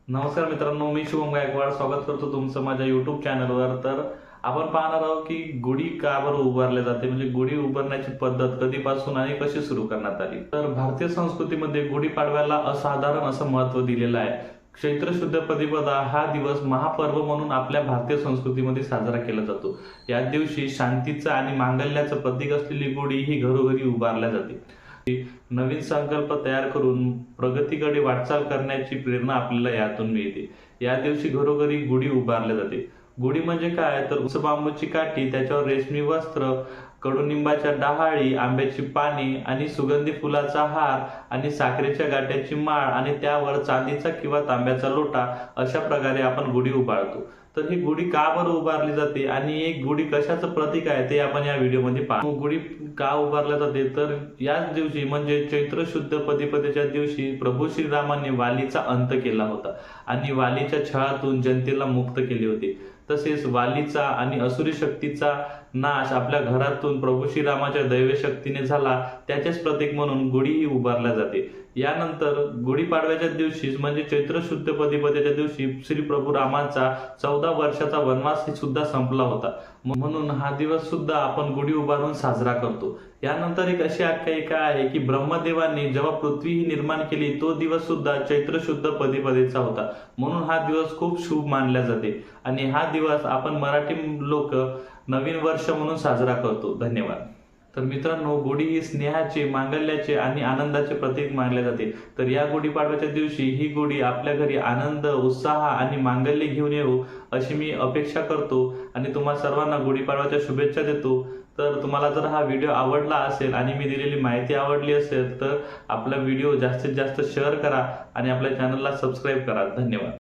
नमस्कार मित्रांनो, मी शुभम गायकवाड स्वागत करतो तुमचं माझ्या YouTube चॅनलवर। तर आपण पाहणार आहोत की गुढी का बरं उभारले जाते, म्हणजे गुढी उभारण्याची पद्धत कधीपासून आणि कशी सुरू करण्यात आली। तर भारतीय संस्कृतीमध्ये गुढीपाडव्याला असाधारण असं महत्त्व दिलेलं आहे। चैत्र शुद्ध प्रतिपदा हा दिवस महापर्व म्हणून आपल्या भारतीय संस्कृतीमध्ये साजरा केला जातो। या दिवशी शांतीचं आणि मांगल्याचं प्रतीक असलेली गुढी ही घरोघरी उभारल्या जाते। नवीन संकल्प तयार करून प्रगतीकडे वाटचाल करण्याची प्रेरणा आपल्याला यातून मिळते। या दिवशी घरोघरी गुढी उभारल्या जाते। गुढी म्हणजे काय तर उंच बांबूची काठी, त्याच्यावर रेशमी वस्त्र, कडुनिंबाच्या डहाळी, आंब्याची पाने आणि सुगंधी फुलाचा हार आणि साखरेच्या गाठ्याची माळ आणि त्यावर चांदीचा किंवा तांब्याचा लोटा, अशा प्रकारे आपण गुढी उभारतो। तर ही गुढी का बरं उभारली जाते आणि एक गुढी कशाचं प्रतीक आहे ते आपण या व्हिडिओमध्ये पाहू। गुढी का उभारल्या जाते तर याच दिवशी म्हणजे चैत्र शुद्ध प्रतिपदेच्या दिवशी प्रभू श्रीरामाने वालीचा अंत केला होता आणि वालीच्या छळातून जनतेला मुक्त केले होते। तसेच वालीचा आणि असुरी शक्तीचा नाश आपल्या घरातून प्रभू श्रीरामाच्या दैवी शक्तीने झाला, त्याचेच प्रतीक म्हणून गुढी ही उभारल्या जाते। यानंतर गुढीपाडव्याच्या दिवशी म्हणजे चैत्र शुद्ध प्रतिपदेच्या दिवशी श्री प्रभू रामाचा 14 वर्षाचा वनवास सुद्धा संपला होता, म्हणून हा दिवस सुद्धा आपण गुढी उभारून साजरा करतो। यानंतर एक अशी आख्यायिका आहे की ब्रह्मदेवाने जेव्हा पृथ्वी ही निर्माण केली तो दिवस सुद्धा चैत्र शुद्ध प्रतिपदेचा होता, म्हणून हा दिवस खूप शुभ मानला जाते आणि हा दिवस आपण मराठी लोक नवीन वर्ष म्हणून साजरा करतो। धन्यवाद। तर मित्रांनो, गुढी ही स्नेहाचे, मांगल्याचे आणि आनंदाचे प्रतीक मानले जाते। तर या गुढीपाडव्याच्या दिवशी ही गुढी आपल्या घरी आनंद, उत्साह आणि मांगल्य घेऊन येऊ अशी मी अपेक्षा करतो आणि तुम्हा सर्वांना गुढीपाडव्याच्या शुभेच्छा देतो। तर तुम्हाला जर हा व्हिडिओ आवडला असेल आणि मी दिलेली माहिती आवडली असेल तर आपला व्हिडिओ जास्तीत जास्त शेअर करा आणि आपल्या चॅनलला सबस्क्राईब करा। धन्यवाद।